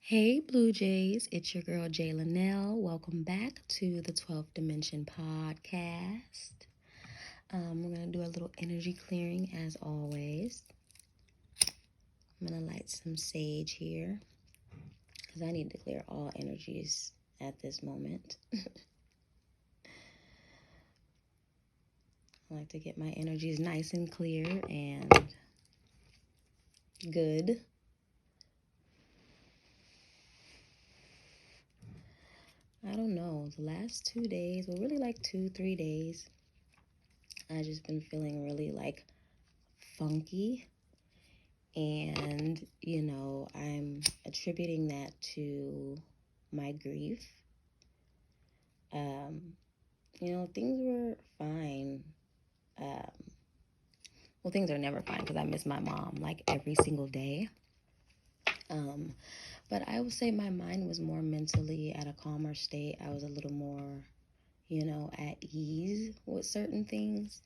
Hey Blue Jays, it's your girl Jay Linnell. Welcome back to the 12th Dimension podcast. We're going to do a little energy clearing as always. I'm going to light some sage here because I need to clear all energies at this moment. I like to get my energies nice and clear and good. I don't know, the last 2 days, well, really like 2-3 days, I just been feeling really like funky. And, I'm attributing that to my grief. Things were fine. Things are never fine because I miss my mom like every single day. But I would say my mind was more mentally at a calmer state. I was a little more, at ease with certain things.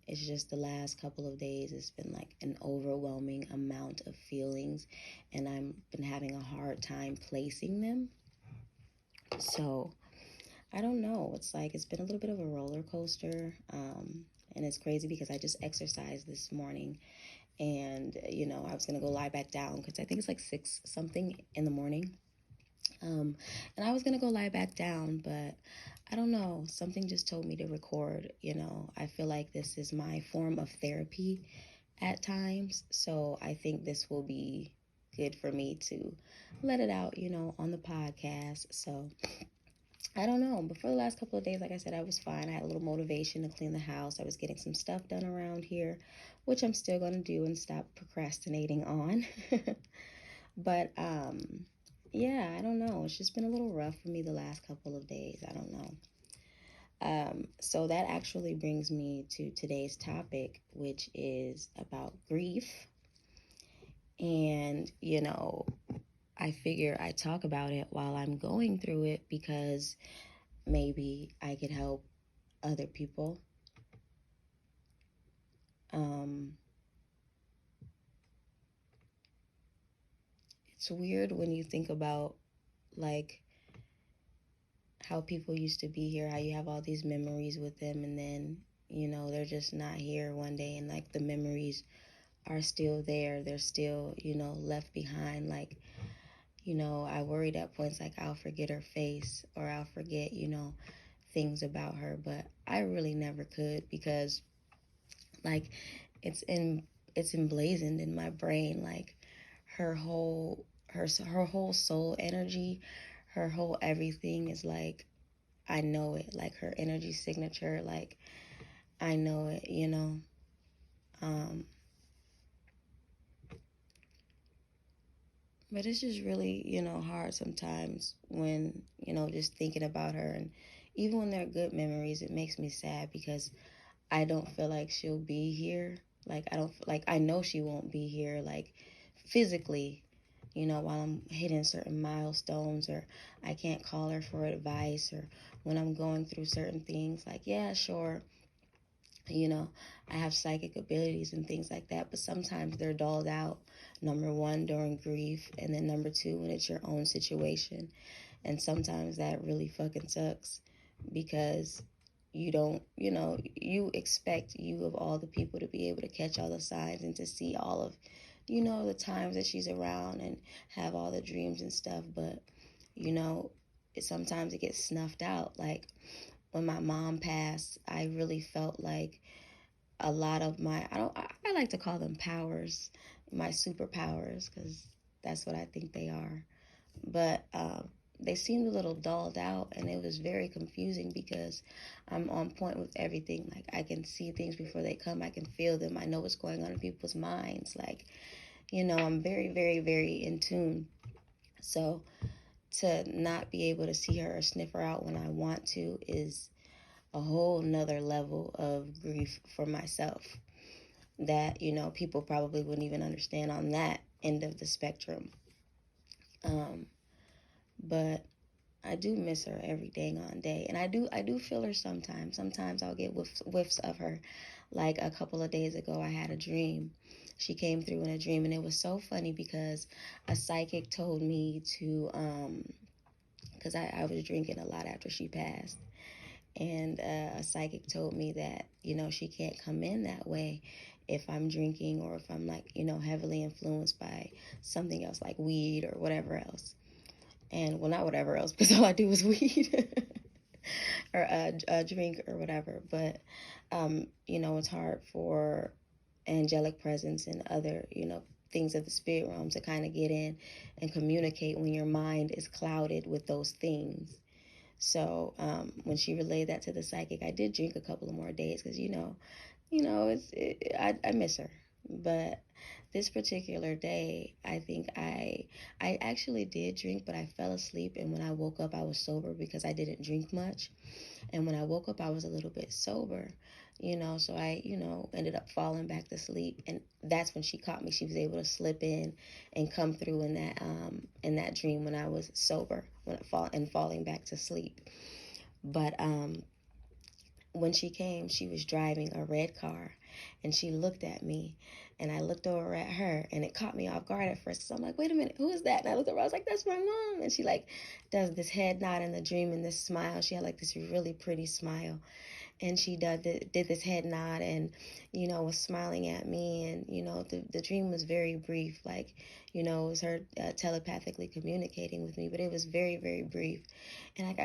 It's just the last couple of days, it's been like an overwhelming amount of feelings, and I've been having a hard time placing them. So I don't know. It's been a little bit of a roller coaster. And it's crazy because I just exercised this morning, and, I was going to go lie back down because I think it's like 6 something in the morning. And I was going to go lie back down, but I don't know. Something just told me to record. I feel like this is my form of therapy at times. So I think this will be good for me to let it out, on the podcast. So I don't know. But for the last couple of days, like I said, I was fine. I had a little motivation to clean the house. I was getting some stuff done around here, which I'm still going to do and stop procrastinating on. But, yeah, I don't know. It's just been a little rough for me the last couple of days. I don't know. So that actually brings me to today's topic, which is about grief. And, I figure I talk about it while I'm going through it because maybe I could help other people. It's weird when you think about like how people used to be here, how you have all these memories with them, and then, they're just not here one day, and like the memories are still there. They're still, left behind. Like, I worried at points like I'll forget her face or I'll forget, things about her, but I really never could because like it's emblazoned in my brain, like her whole soul energy, her whole everything is like I know it, like her energy signature, like I know it, but it's just really, hard sometimes when, just thinking about her. And even when they're good memories, it makes me sad because I don't feel like she'll be here. Like, I know she won't be here, like, physically, while I'm hitting certain milestones, or I can't call her for advice, or when I'm going through certain things. Like, yeah, sure, I have psychic abilities and things like that, but sometimes they're dulled out. Number one, during grief, and then number two, when it's your own situation. And sometimes that really fucking sucks because you don't, you expect you of all the people to be able to catch all the signs and to see all of, the times that she's around and have all the dreams and stuff. But, sometimes it gets snuffed out. Like when my mom passed, I really felt like a lot of I like to call them powers, my superpowers, because that's what I think they are. But they seemed a little dulled out, and it was very confusing because I'm on point with everything. Like, I can see things before they come. I can feel them. I know what's going on in people's minds. Like, I'm very, very, very in tune. So to not be able to see her or sniff her out when I want to is a whole nother level of grief for myself that, people probably wouldn't even understand on that end of the spectrum. But I do miss her every dang on day, and I do feel her sometimes. Sometimes I'll get whiffs of her. Like a couple of days ago, I had a dream She came through in a dream, and it was so funny because a psychic told me to, because I was drinking a lot after she passed. And a psychic told me that, she can't come in that way if I'm drinking or if I'm like, heavily influenced by something else like weed or whatever else. And well, not whatever else, because all I do is weed or a drink or whatever. But, it's hard for angelic presence and other, things of the spirit realm to kind of get in and communicate when your mind is clouded with those things. So when she relayed that to the psychic, I did drink a couple of more days because I miss her. But this particular day, I think I actually did drink, but I fell asleep, and when I woke up, I was sober because I didn't drink much. And when I woke up, I was a little bit sober, so I, ended up falling back to sleep. And that's when she caught me. She was able to slip in and come through in that dream when I was sober, falling back to sleep. But when she came, she was driving a red car, and she looked at me, and I looked over at her, and it caught me off guard at first. So I'm like, wait a minute, who is that? And I looked over, I was like, that's my mom. And she like does this head nod in the dream and this smile. She had like this really pretty smile. And she did this head nod and, was smiling at me. And, the dream was very brief. Like, it was her telepathically communicating with me, but it was very, very brief. And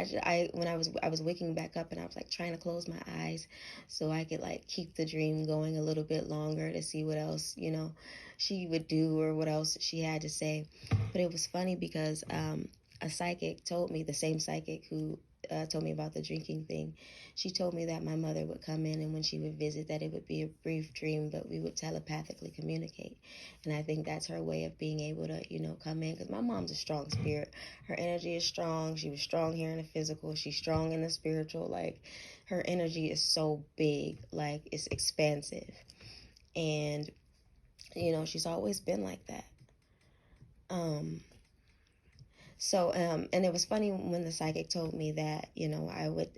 when I was waking back up, and I was like trying to close my eyes so I could like keep the dream going a little bit longer to see what else, she would do or what else she had to say. But it was funny because a psychic told me, the same psychic who told me about the drinking thing, she told me that my mother would come in, and when she would visit, that it would be a brief dream, but we would telepathically communicate. And I think that's her way of being able to, come in, because my mom's a strong spirit. Her energy is strong. She was strong here in the physical. She's strong in the spiritual. Like, her energy is so big, like it's expansive. And, she's always been like that. And it was funny when the psychic told me that, I would,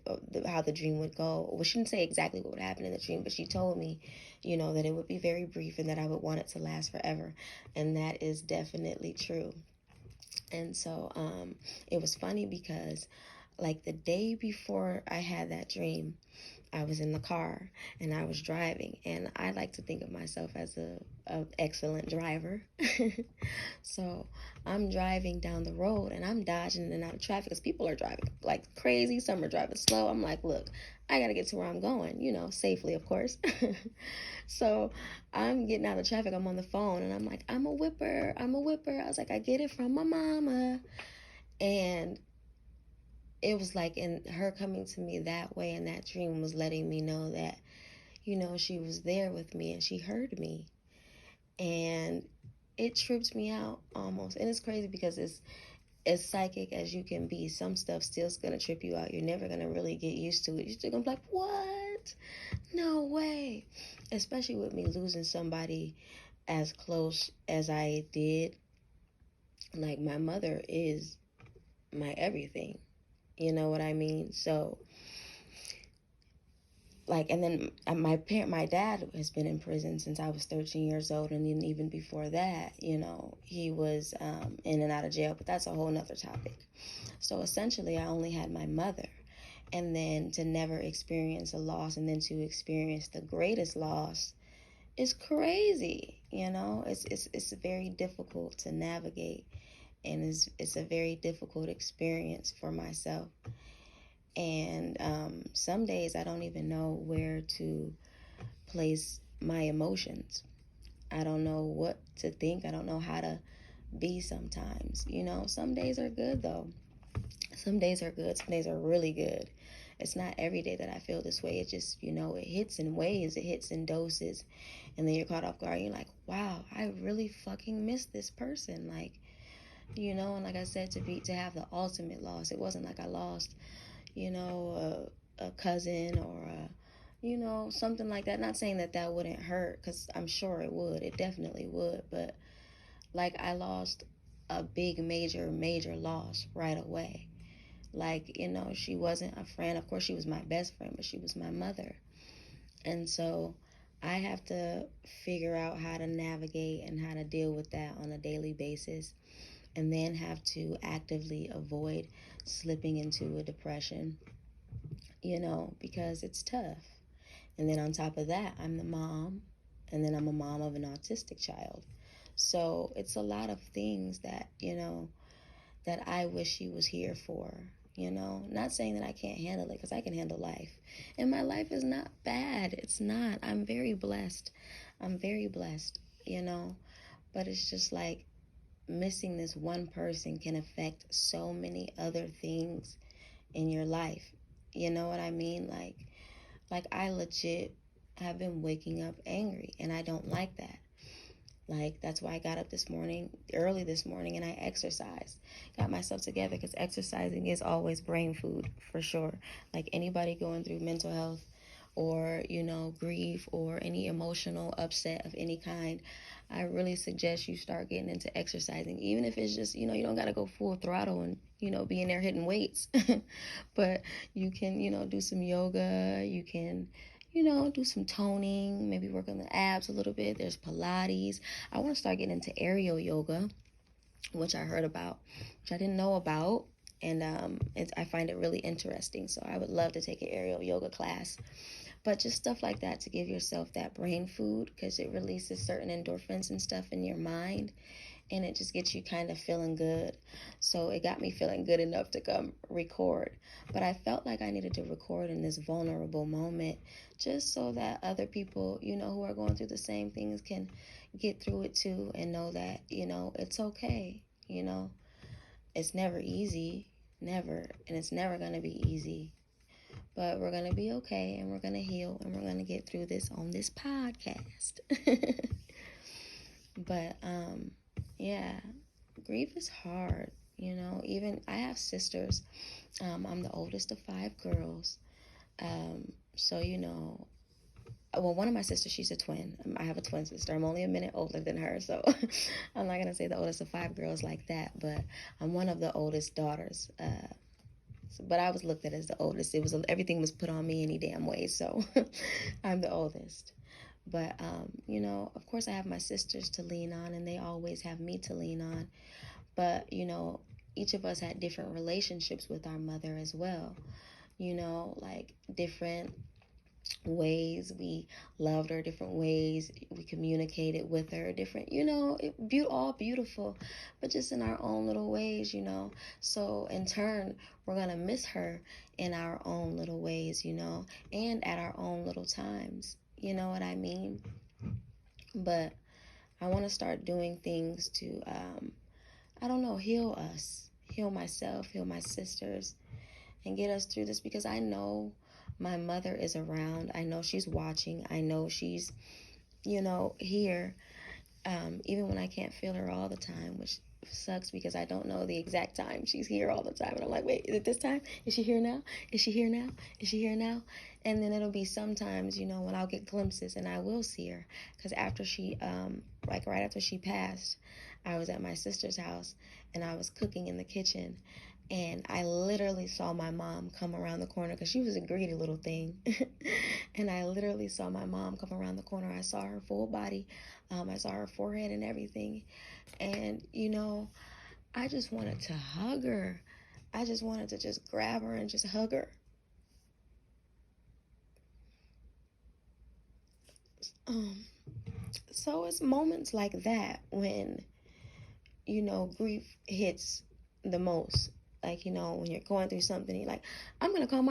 how the dream would go. Well, she didn't say exactly what would happen in the dream, but she told me, that it would be very brief and that I would want it to last forever. And that is definitely true. And so it was funny because, like, the day before I had that dream, I was in the car and I was driving, and I like to think of myself as a excellent driver. So I'm driving down the road and I'm dodging in and out of traffic because people are driving like crazy. Some are driving slow. I'm like, look, I got to get to where I'm going, safely, of course. So I'm getting out of traffic. I'm on the phone and I'm like, I'm a whipper. I'm a whipper. I was like, I get it from my mama. And it was like, in her coming to me that way in that dream was letting me know that, she was there with me and she heard me. And it tripped me out almost. And it's crazy because it's as psychic as you can be, some stuff still's gonna trip you out. You're never gonna really get used to it. You're still gonna be like, what? No way. Especially with me losing somebody as close as I did. Like, my mother is my everything. You know what I mean? So, like, and then my dad has been in prison since I was 13 years old, and then even before that, he was in and out of jail, but that's a whole nother topic. So essentially, I only had my mother, and then to never experience a loss, and then to experience the greatest loss is crazy. It's very difficult to navigate, and it's a very difficult experience for myself. And some days I don't even know where to place my emotions. I don't know what to think. I don't know how to be sometimes. Some days are good though. Some days are good. Some days are really good. It's not every day that I feel this way. It just, it hits in waves. It hits in doses. And then you're caught off guard. You're like, wow, I really fucking miss this person. Like, and like I said, to have the ultimate loss. It wasn't like I lost a cousin or something like that. Not saying that wouldn't hurt, because I'm sure it would. It definitely would. But like, I lost a big, major loss right away. Like, she wasn't a friend. Of course, she was my best friend, but she was my mother. And so I have to figure out how to navigate and how to deal with that on a daily basis, and then have to actively avoid slipping into a depression, because it's tough. And then on top of that, I'm the mom, and then I'm a mom of an autistic child. So it's a lot of things that I wish he was here for. Not saying that I can't handle it, because I can handle life. And my life is not bad. It's not. I'm very blessed. I'm very blessed, But it's just like missing this one person can affect so many other things in your life. You know what I mean? Like I legit have been waking up angry, and I don't like that. Like, that's why I got up early this morning, and I exercised. Got myself together, because exercising is always brain food, for sure. Like, anybody going through mental health or, grief or any emotional upset of any kind, I really suggest you start getting into exercising. Even if it's just, you don't got to go full throttle and, be in there hitting weights. But you can, do some yoga. You can do some toning, maybe work on the abs a little bit. There's Pilates. I want to start getting into aerial yoga, which I heard about, which I didn't know about. And I find it really interesting. So I would love to take an aerial yoga class. But just stuff like that to give yourself that brain food, because it releases certain endorphins and stuff in your mind. And it just gets you kind of feeling good. So it got me feeling good enough to come record. But I felt like I needed to record in this vulnerable moment, just so that other people, who are going through the same things can get through it too, and know that, it's okay. It's never easy, never. And it's never going to be easy. But we're going to be okay, and we're going to heal, and we're going to get through this on this podcast. But, yeah, grief is hard, Even I have sisters. I'm the oldest of 5 girls. So, well, one of my sisters, she's a twin. I have a twin sister. I'm only a minute older than her, so I'm not going to say the oldest of 5 girls like that, but I'm one of the oldest daughters. But I was looked at as the oldest. Everything was put on me any damn way, so I'm the oldest. But, of course I have my sisters to lean on, and they always have me to lean on. But, each of us had different relationships with our mother as well. Like different ways we loved her, different ways we communicated with her, different, all beautiful, but just in our own little ways, So in turn, we're going to miss her in our own little ways, and at our own little times. You know what I mean? But I want to start doing things to, heal us, heal myself, heal my sisters, and get us through this, because I know my mother is around. I know she's watching. I know she's, here, even when I can't feel her all the time, which sucks, because I don't know the exact time she's here all the time. And I'm like, wait, is it this time? Is she here now? Is she here now? Is she here now? And then it'll be sometimes, when I'll get glimpses and I will see her. Because after she, right after she passed, I was at my sister's house and I was cooking in the kitchen. And I literally saw my mom come around the corner, because she was a greedy little thing. And I literally saw my mom come around the corner. I saw her full body. I saw her forehead and everything. And, I just wanted to hug her. I just wanted to just grab her and just hug her. So it's moments like that when, grief hits the most. Like, when you're going through something, you're like, I'm going to call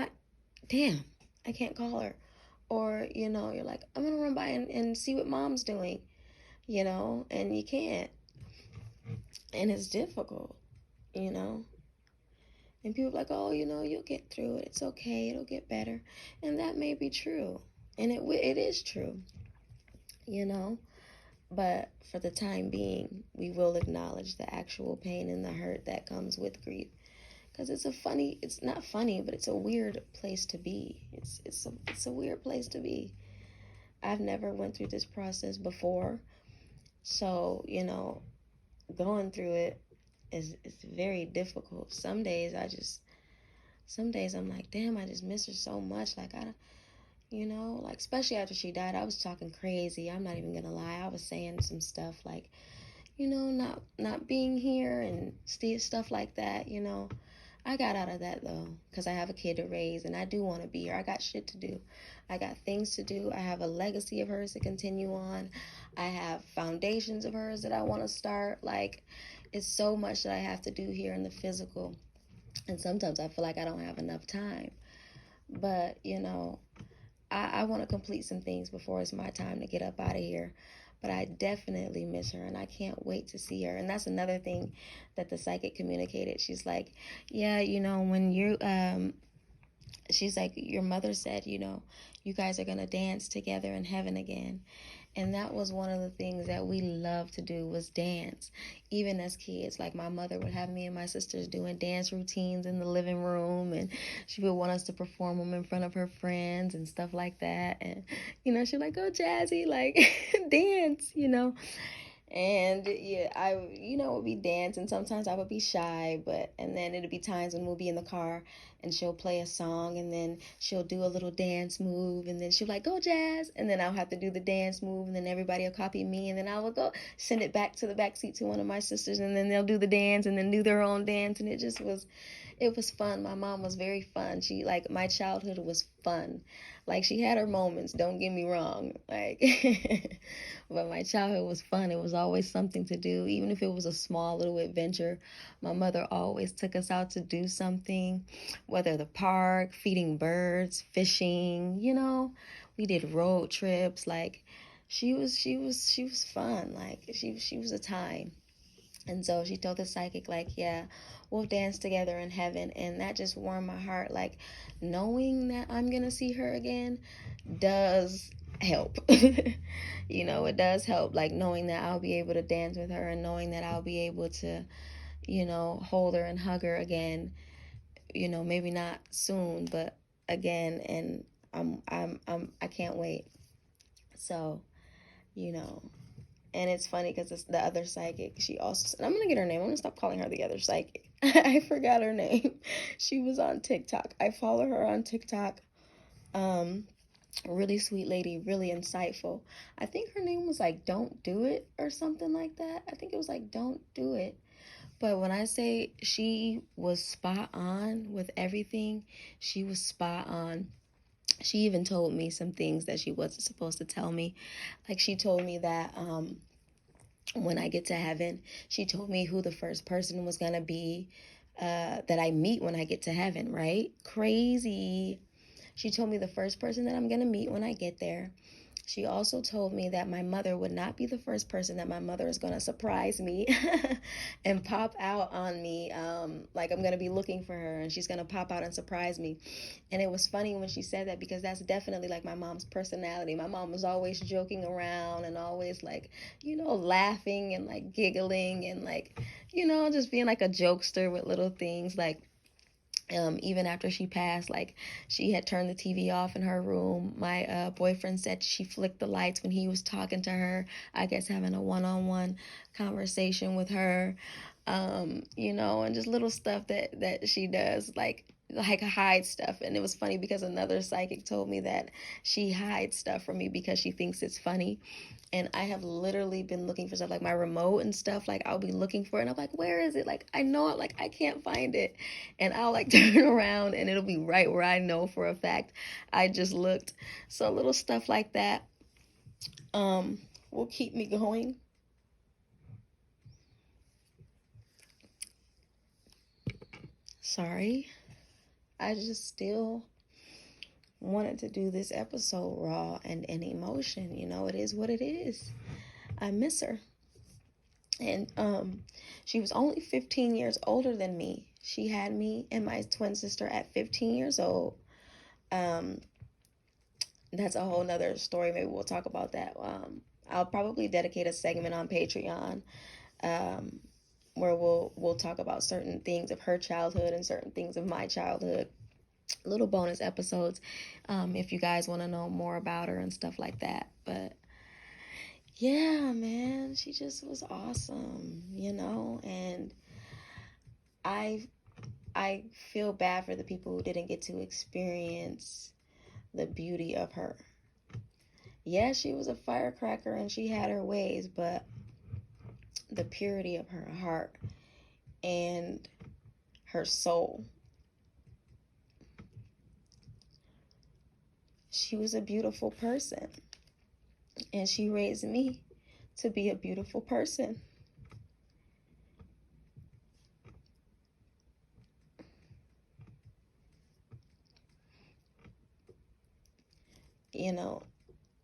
damn, I can't call her. Or, you're like, I'm going to run by and see what mom's doing, and you can't. And it's difficult, And people are like, oh, you'll get through it. It's okay. It'll get better. And that may be true. And it is true, But for the time being, we will acknowledge the actual pain and the hurt that comes with grief. Because it's not funny, but it's a weird place to be. It's a weird place to be. I've never went through this process before. So, going through it is very difficult. Some days I'm like, damn, I just miss her so much. Like, you know, like, especially after she died. I was talking crazy. I'm not even gonna lie. I was saying some stuff like, you know, not being here and stuff like that, you know. I got out of that though, because I have a kid to raise and I do want to be here. I got shit to do. I got things to do. I have a legacy of hers to continue on. I have foundations of hers that I want to start. Like, it's so much that I have to do here in the physical. And sometimes I feel like I don't have enough time. But, you know, I want to complete some things before it's my time to get up out of here. But I definitely miss her and I can't wait to see her. And that's another thing that the psychic communicated. She's like, yeah, you know, when you, she's like, your mother said, you know, you guys are going to dance together in heaven again. And that was one of the things that we loved to do, was dance. Even as kids, like my mother would have me and my sisters doing dance routines in the living room, and she would want us to perform them in front of her friends and stuff like that. And, you know, she'd like, go Jazzy, like, dance, you know. And yeah, I, you know, would be dancing. Sometimes I would be shy, and then it'd be times when we'll be in the car and she'll play a song and then she'll do a little dance move and then she'll like, go Jazz. And then I'll have to do the dance move and then everybody will copy me and then I will go send it back to the back seat to one of my sisters and then they'll do the dance and then do their own dance. And it was fun. My mom was very fun. She, like, my childhood was fun. Like, she had her moments, don't get me wrong. Like, but my childhood was fun. It was always something to do. Even if it was a small little adventure, my mother always took us out to do something, whether the park, feeding birds, fishing, you know. We did road trips. Like, she was fun. Like, she was a time. And so she told the psychic, like, yeah, we'll dance together in heaven. And that just warmed my heart. Like, knowing that I'm going to see her again does help. You know, it does help. Like, knowing that I'll be able to dance with her and knowing that I'll be able to, you know, hold her and hug her again. You know, maybe not soon, but again. And I can't wait. So, you know, and it's funny because it's the other psychic. She also said, I'm going to get her name. I'm going to stop calling her the other psychic. I forgot her name. She was on TikTok. I follow her on TikTok. Really sweet lady, really insightful. I think her name was like Don't Do It or something like that. I think it was like Don't Do It. But when I say she was spot on with everything, she was spot on. She even told me some things that she wasn't supposed to tell me. Like, she told me that when I get to heaven, she told me who the first person was going to be that I meet when I get to heaven, right? Crazy. She told me the first person that I'm going to meet when I get there. She also told me that my mother would not be the first person, that my mother is going to surprise me and pop out on me. Like, I'm going to be looking for her and she's going to pop out and surprise me. And it was funny when she said that because that's definitely like my mom's personality. My mom was always joking around and always, like, you know, laughing and like giggling and like, you know, just being like a jokester with little things. Like, even after she passed, like, she had turned the TV off in her room. My boyfriend said she flicked the lights when he was talking to her, I guess having a one-on-one conversation with her. You know, and just little stuff that she does, like hide stuff. And it was funny because another psychic told me that she hides stuff from me because she thinks it's funny. And I have literally been looking for stuff like my remote and stuff. Like, I'll be looking for it and I'm like, where is it? Like, I know it, like, I can't find it. And I'll like turn around and it'll be right where I know for a fact I just looked. So little stuff like that will keep me going. Sorry. I just still wanted to do this episode raw and in emotion. You know, it is what it is. I miss her. And she was only 15 years older than me. She had me and my twin sister at 15 years old. That's a whole nother story. Maybe we'll talk about that. I'll probably dedicate a segment on Patreon where we'll talk about certain things of her childhood and certain things of my childhood. Little bonus episodes if you guys want to know more about her and stuff like that. But yeah, man, she just was awesome, you know. And I feel bad for the people who didn't get to experience the beauty of her. Yeah, she was a firecracker and she had her ways, but the purity of her heart and her soul. She was a beautiful person, and she raised me to be a beautiful person. You know,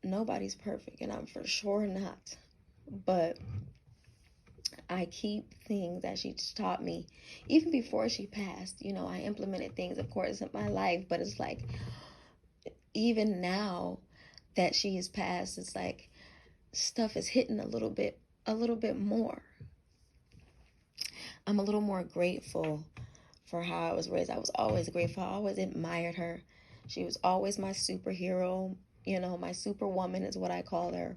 nobody's perfect, and I'm for sure not. But I keep things that she taught me. Even before she passed, I implemented things, of course, in my life. But it's like, even now that she has passed, it's like stuff is hitting a little bit more. I'm a little more grateful for how I was raised. I was always grateful. I always admired her. She was always my superhero. My superwoman is what I call her.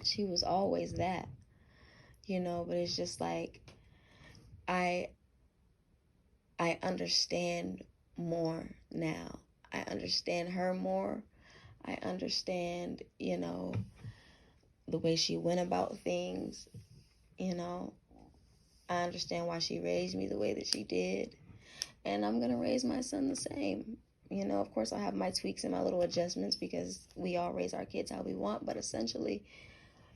She was always that. But it's just like I understand more now. I understand her more. I understand, the way she went about things. I understand why she raised me the way that she did. And I'm going to raise my son the same. Of course, I have my tweaks and my little adjustments because we all raise our kids how we want. But essentially,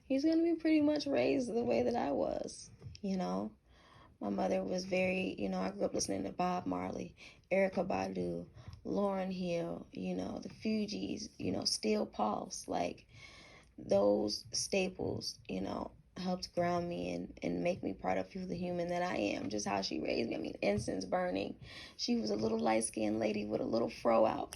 he's going to be pretty much raised the way that I was. My mother was very, I grew up listening to Bob Marley, Erykah Badu, Lauryn Hill, the Fugees, Steel Pulse. Like, those staples, helped ground me and make me part of the human that I am. Just how she raised me. I mean, incense burning. She was a little light-skinned lady with a little fro out.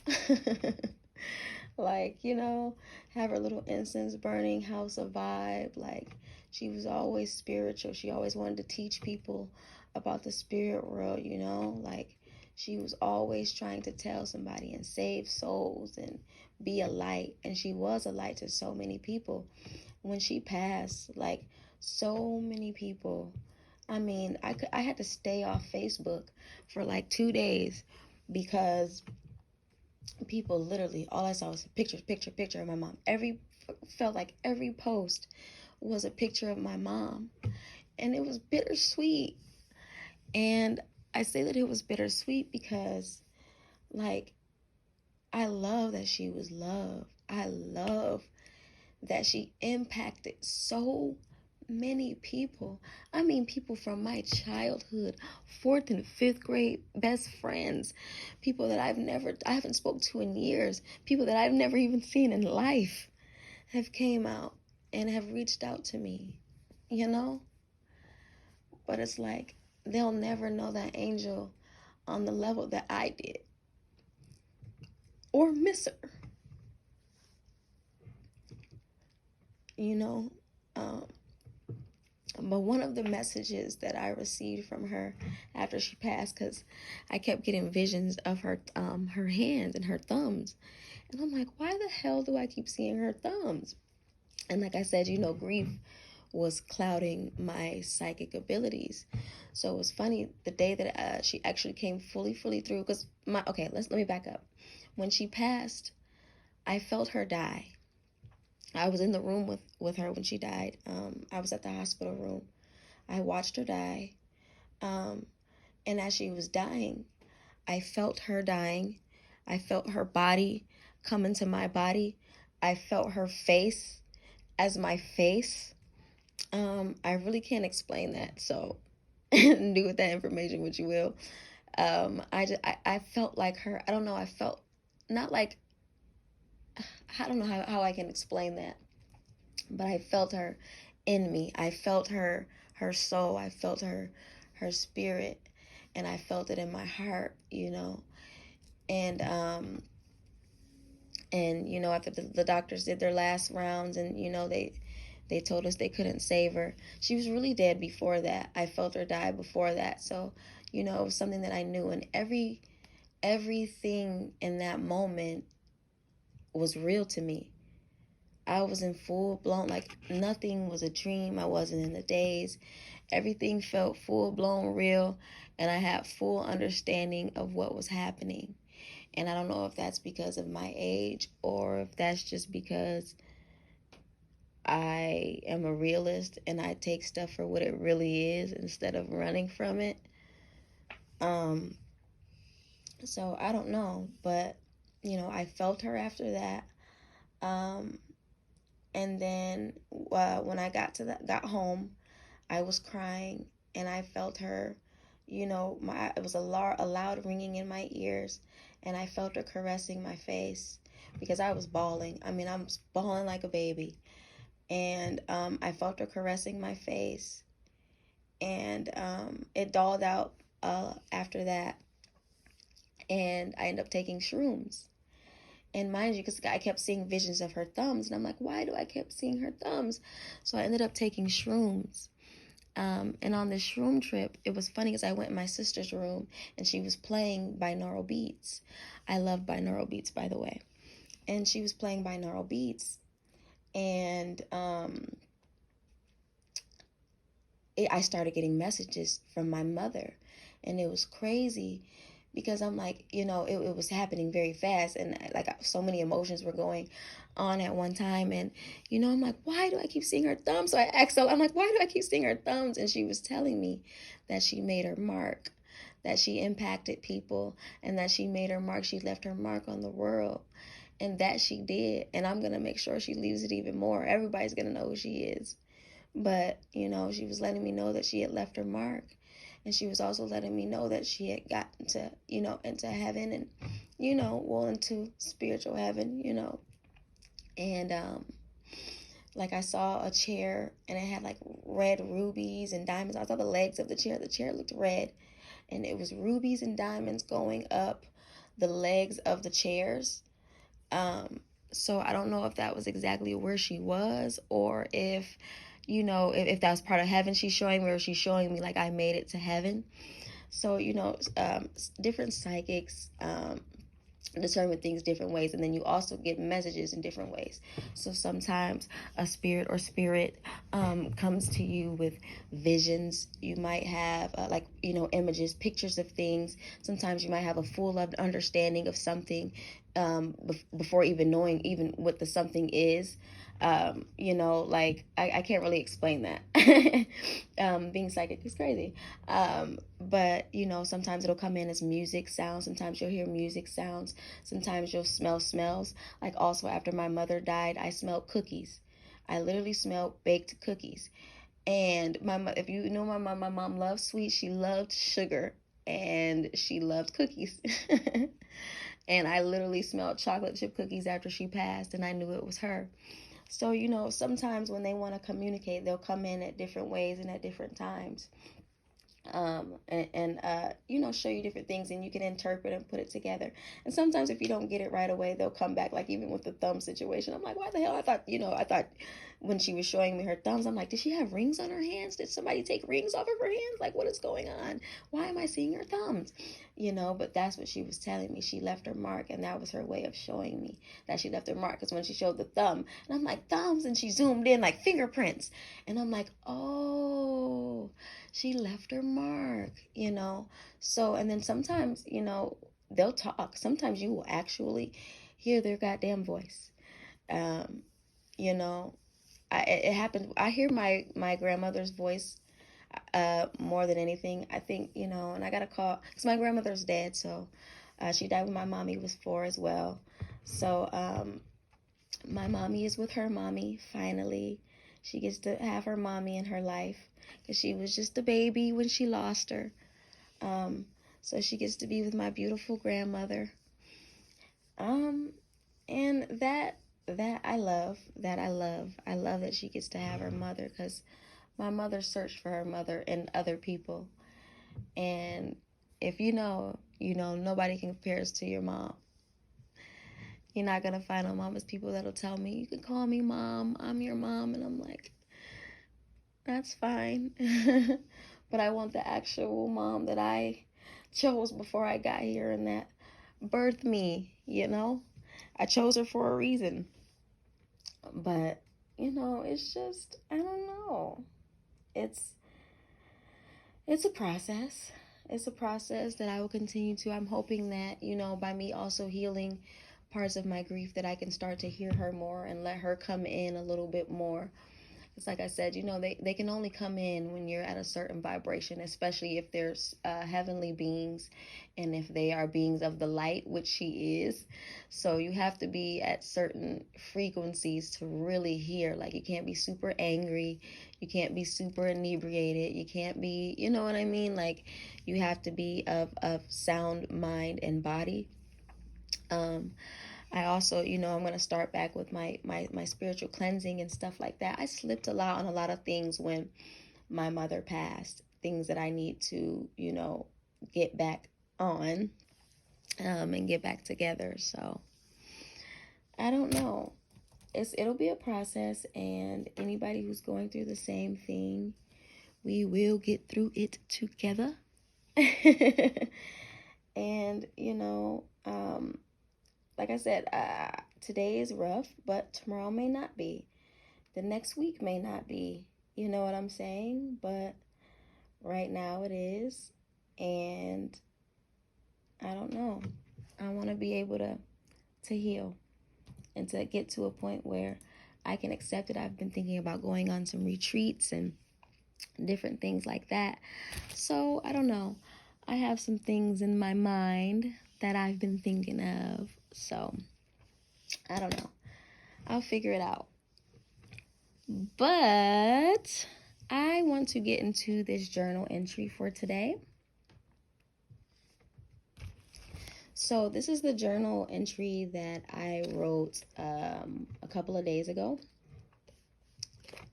Like, have her little incense burning house of vibe. Like, she was always spiritual. She always wanted to teach people about the spirit world, like she was always trying to tell somebody and save souls and be a light. And she was a light to so many people. When she passed, like, so many people, I mean, I had to stay off Facebook for like 2 days because people literally, all I saw was a picture of my mom. Felt like every post was a picture of my mom, and it was bittersweet. And I say that it was bittersweet because, like, I love that she was loved. I love that she impacted so many people. I mean, people from my childhood, 4th and 5th grade best friends, people that I haven't spoken to in years, people that I've never even seen in life have came out and have reached out to me, But it's like, they'll never know that angel on the level that I did or miss her, Um, But one of the messages that I received from her after she passed, because I kept getting visions of her hands and her thumbs. And I'm like, why the hell do I keep seeing her thumbs? And like I said, grief was clouding my psychic abilities. So it was funny, the day that she actually came fully through, because let me back up. When she passed, I felt her die. I was in the room with her when she died. I was at the hospital room. I watched her die. And as she was dying, I felt her dying. I felt her body come into my body. I felt her face as my face. I really can't explain that. So do with that information what you will. I felt like her. I don't know. I felt not like, I don't know how I can explain that, but I felt her in me. I felt her soul. I felt her spirit, and I felt it in my heart, And after the doctors did their last rounds, and they told us they couldn't save her. She was really dead before that. I felt her die before that. So, it was something that I knew, and everything in that moment was real to me. I was in full blown, like, nothing was a dream. I wasn't in the daze. Everything felt full blown real, and I had full understanding of what was happening. And I don't know if that's because of my age or if that's just because I am a realist and I take stuff for what it really is instead of running from it. Um, so I don't know, but I felt her after that. Um, and then when I got home, I was crying and I felt her. It was a loud ringing in my ears, and I felt her caressing my face because I was bawling. I mean, I was bawling like a baby, and I felt her caressing my face, and it dulled out after that, and I ended up taking shrooms. And mind you, because I kept seeing visions of her thumbs, and I'm like, why do I keep seeing her thumbs? So I ended up taking shrooms. And on this shroom trip, it was funny because I went in my sister's room and she was playing binaural beats. I love binaural beats, by the way. And she was playing binaural beats. And I started getting messages from my mother. And it was crazy because I'm like, it was happening very fast. And like so many emotions were going on at one time. And, I'm like, why do I keep seeing her thumbs? So I asked her, I'm like, why do I keep seeing her thumbs? And she was telling me that she made her mark, that she impacted people, and that she made her mark. She left her mark on the world. And that she did. And I'm going to make sure she leaves it even more. Everybody's going to know who she is. But, she was letting me know that she had left her mark. And she was also letting me know that she had gotten to, into heaven and, into spiritual heaven, And, like I saw a chair and it had like red rubies and diamonds. I saw the legs of the chair. The chair looked red and it was rubies and diamonds going up the legs of the chairs. So I don't know if that was exactly where she was or if, if that was part of heaven she's showing me, or she's showing me like I made it to heaven. So, different psychics determine things different ways, and then you also get messages in different ways. So sometimes a spirit comes to you with visions. You might have images, pictures of things. Sometimes you might have a full understanding of something before even knowing even what the something is. Like I can't really explain that. Being psychic is crazy. But sometimes it'll come in as music sounds. Sometimes you'll hear music sounds. Sometimes you'll smell smells. Like also after my mother died, I smelled cookies. I literally smelled baked cookies. And if you know my mom loved sweets. She loved sugar and she loved cookies. And I literally smelled chocolate chip cookies after she passed, and I knew it was her. So, sometimes when they want to communicate, they'll come in at different ways and at different times. Show you different things, and you can interpret and put it together. And sometimes if you don't get it right away, they'll come back, like even with the thumb situation. I'm like, why the hell? I thought when she was showing me her thumbs, I'm like, did she have rings on her hands? Did somebody take rings off of her hands? Like, what is going on? Why am I seeing her thumbs? But that's what she was telling me. She left her mark, and that was her way of showing me that she left her mark. Because when she showed the thumb, and I'm like, thumbs, and she zoomed in like fingerprints. And I'm like, oh, she left her mark, So, and then sometimes, they'll talk. Sometimes you will actually hear their goddamn voice. Um, you know, it happened. I hear my grandmother's voice more than anything. I think, and I got a call because my grandmother's dead. So she died when my mommy was 4 as well. So my mommy is with her mommy finally. She gets to have her mommy in her life because she was just a baby when she lost her. So she gets to be with my beautiful grandmother. And that I love. I love that she gets to have her mother, because my mother searched for her mother in other people. And if nobody compares to your mom. You're not going to find no mama's people that'll tell me, you can call me mom, I'm your mom. And I'm like, that's fine. But I want the actual mom that I chose before I got here and that birthed me, I chose her for a reason. But, it's just, I don't know. It's a process. it's a process that I will continue to. I'm hoping that, by me also healing parts of my grief, that I can start to hear her more and let her come in a little bit more. It's like I said, they can only come in when you're at a certain vibration, especially if there's heavenly beings and if they are beings of the light, which she is. So you have to be at certain frequencies to really hear. Like, you can't be super angry. You can't be super inebriated. You can't be, you know what I mean? Like, you have to be of sound mind and body. I also, I'm going to start back with my spiritual cleansing and stuff like that. I slipped a lot on a lot of things when my mother passed, things that I need to, get back on, and get back together. So I don't know. It'll be a process, and anybody who's going through the same thing, we will get through it together. And, like I said, today is rough, but tomorrow may not be. The next week may not be. You know what I'm saying? But right now it is. And I don't know. I want to be able to heal and to get to a point where I can accept it. I've been thinking about going on some retreats and different things like that. So I don't know. I have some things in my mind that I've been thinking of. So I don't know. I'll figure it out. But I want to get into this journal entry for today. So this is the journal entry that I wrote a couple of days ago.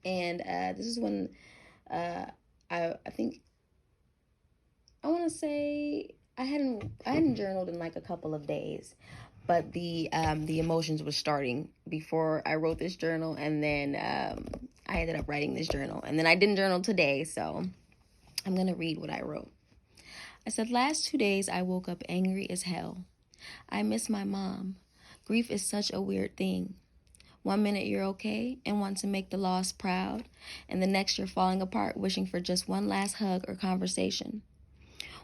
And this is when I think, I want to say I hadn't journaled in like a couple of days. But the emotions were starting before I wrote this journal, and then I ended up writing this journal. And then I didn't journal today, so I'm going to read what I wrote. I said, last 2 days I woke up angry as hell. I miss my mom. Grief is such a weird thing. 1 minute you're okay and want to make the lost proud, and the next you're falling apart wishing for just one last hug or conversation.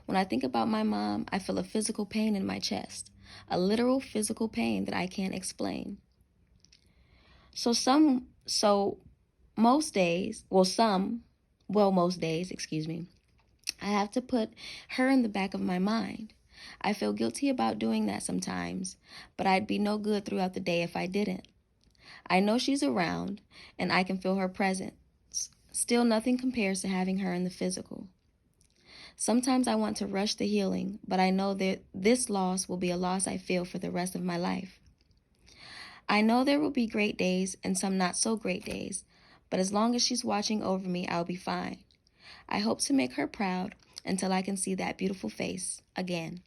When I think about my mom, I feel a physical pain in my chest. A literal physical pain that I can't explain. Most days, I have to put her in the back of my mind. I feel guilty about doing that sometimes, but I'd be no good throughout the day if I didn't. I know she's around, and I can feel her presence. Still, nothing compares to having her in the physical. Sometimes I want to rush the healing, but I know that this loss will be a loss I feel for the rest of my life. I know there will be great days and some not so great days, but as long as she's watching over me, I'll be fine. I hope to make her proud until I can see that beautiful face again.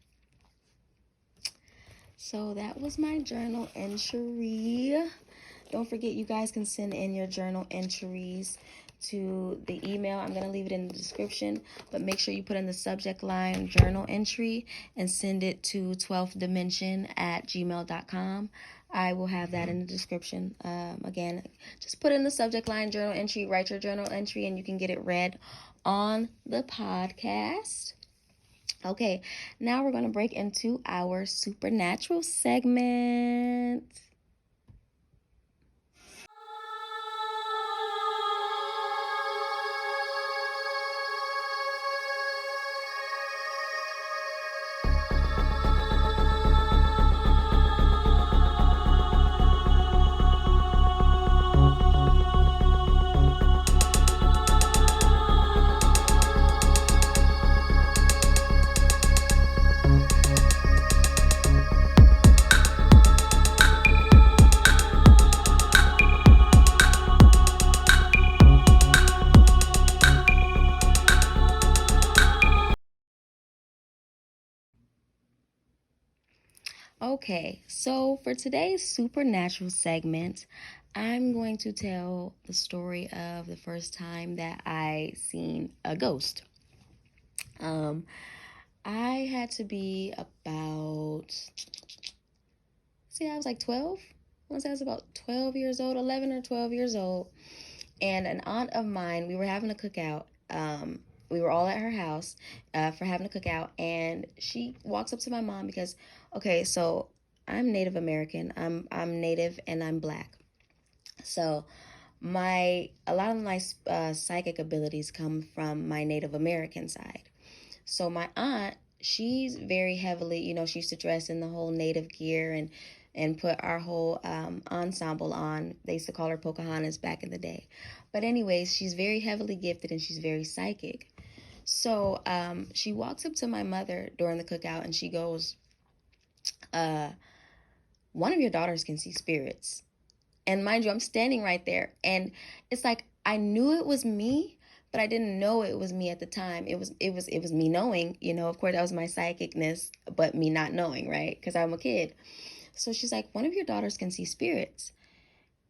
So that was my journal entry. Don't forget, you guys can send in your journal entries to the email. I'm going to leave it in the description, but make sure you put in the subject line journal entry and send it to 12thdimension@gmail.com. I will have that in the description. Again, just put in the subject line journal entry, write your journal entry, and you can get it read on the podcast. Okay, now we're going to break into our supernatural segment. Okay, so for today's supernatural segment, I'm going to tell the story of the first time that I seen a ghost. I had to be about, I was like 12. I was about 12 years old, 11 or 12 years old. And an aunt of mine, we were having a cookout we were all at her house for having a cookout, and she walks up to my mom because, okay, so I'm Native American. I'm Native and I'm Black. So a lot of my psychic abilities come from my Native American side. So my aunt, she's very heavily, she used to dress in the whole Native gear and put our whole ensemble on. They used to call her Pocahontas back in the day. But anyways, she's very heavily gifted and she's very psychic. So she walks up to my mother during the cookout and she goes, uh, one of your daughters can see spirits. And mind you, I'm standing right there. And it's like I knew it was me, but I didn't know it was me at the time. It was me knowing, of course that was my psychicness, but me not knowing, right? Because I'm a kid. So she's like, one of your daughters can see spirits.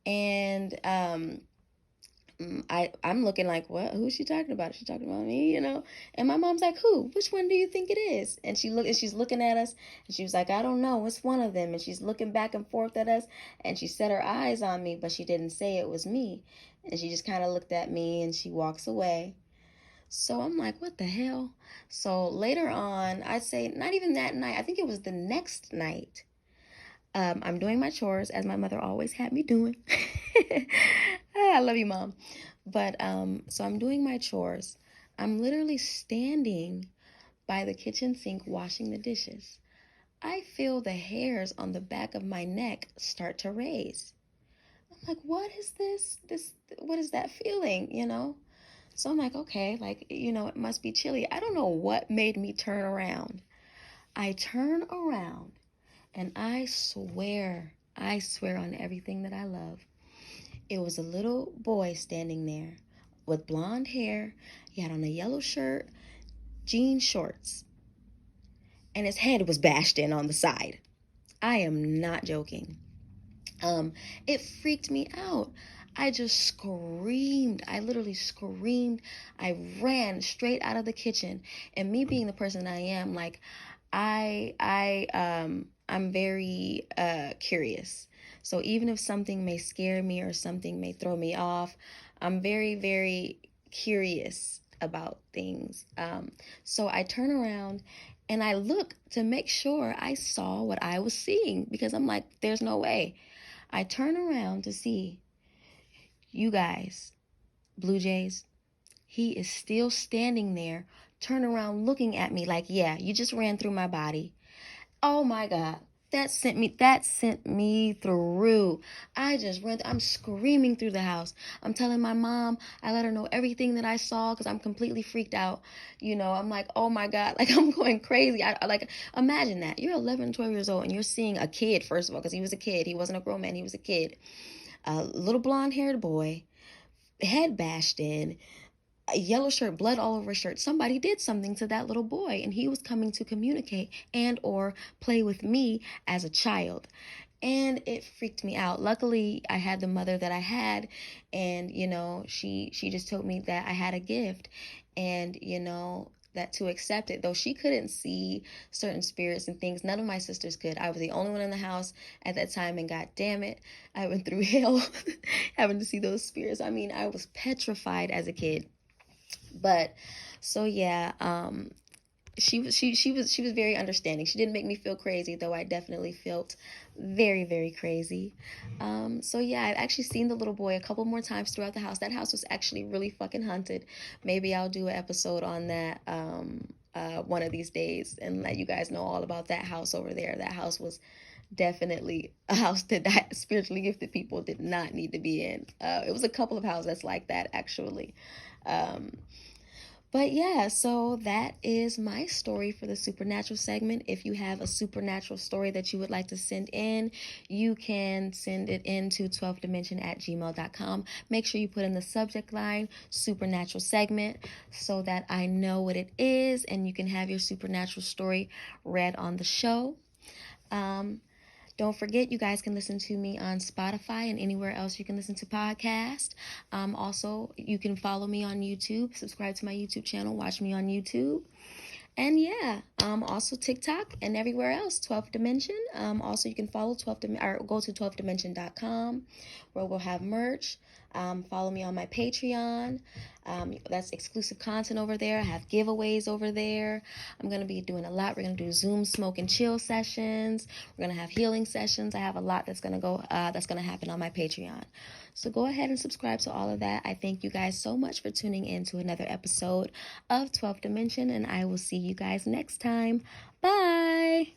And I'm looking like, what? Who's she talking about? Is she talking about me? And my mom's like, who? Which one do you think it is? And she's looking at us, and she was like, I don't know. It's one of them. And she's looking back and forth at us, and she set her eyes on me, but she didn't say it was me. And she just kind of looked at me, and she walks away. So I'm like, what the hell? So later on, I'd say not even that night. I think it was the next night. I'm doing my chores as my mother always had me doing. I love you, Mom. But so I'm doing my chores. I'm literally standing by the kitchen sink washing the dishes. I feel the hairs on the back of my neck start to raise. I'm like, what is this? What is that feeling? So I'm like, okay, like, it must be chilly. I don't know what made me turn around. I turn around and I swear on everything that I love. It was a little boy standing there with blonde hair. He had on a yellow shirt, jean shorts, and his head was bashed in on the side. I am not joking. It freaked me out. I just screamed. I literally screamed. I ran straight out of the kitchen. And me being the person I am, like, I'm very curious. So even if something may scare me or something may throw me off, I'm very, very curious about things. So I turn around and I look to make sure I saw what I was seeing, because I'm like, there's no way. I turn around to see, you guys, Blue Jays, he is still standing there, turn around looking at me like, yeah, you just ran through my body. Oh my God. That sent me through. I'm screaming through the house. I'm telling my mom, I let her know everything that I saw because I'm completely freaked out. I'm like, oh my God, like I'm going crazy. I like, imagine that. You're 11, 12 years old and you're seeing a kid, first of all, because he was a kid. He wasn't a grown man. He was a kid. A little blonde haired boy, head bashed in, a yellow shirt, blood all over his shirt. Somebody did something to that little boy, and he was coming to communicate and or play with me as a child. And it freaked me out. Luckily, I had the mother that I had, and she just told me that I had a gift, and that to accept it. Though she couldn't see certain spirits and things, none of my sisters could. I was the only one in the house at that time, and god damn it, I went through hell having to see those spirits. I mean, I was petrified as a kid. But so yeah, she was very understanding. She didn't make me feel crazy, though I definitely felt very, very crazy. So yeah, I've actually seen the little boy a couple more times throughout the house. That house was actually really fucking haunted. Maybe I'll do an episode on that one of these days and let you guys know all about that house over there. That house was definitely a house that spiritually gifted people did not need to be in. It was a couple of houses that's like that, actually. But yeah, so that is my story for the supernatural segment. If you have a supernatural story that you would like to send in, you can send it in to 12dimension@gmail.com. Make sure you put in the subject line supernatural segment so that I know what it is and you can have your supernatural story read on the show. Don't forget, you guys can listen to me on Spotify and anywhere else you can listen to podcasts. Also, you can follow me on YouTube, subscribe to my YouTube channel, watch me on YouTube. And yeah, also TikTok and everywhere else, 12th Dimension. Also, you can follow 12th or go to 12thdimension.com where we'll have merch. Follow me on my Patreon. That's exclusive content over there. I have giveaways over there. I'm going to be doing a lot. We're going to do Zoom smoke and chill sessions. We're going to have healing sessions. I have a lot that's going to happen on my Patreon. So go ahead and subscribe to all of that. I thank you guys so much for tuning in to another episode of 12th Dimension, and I will see you guys next time. Bye.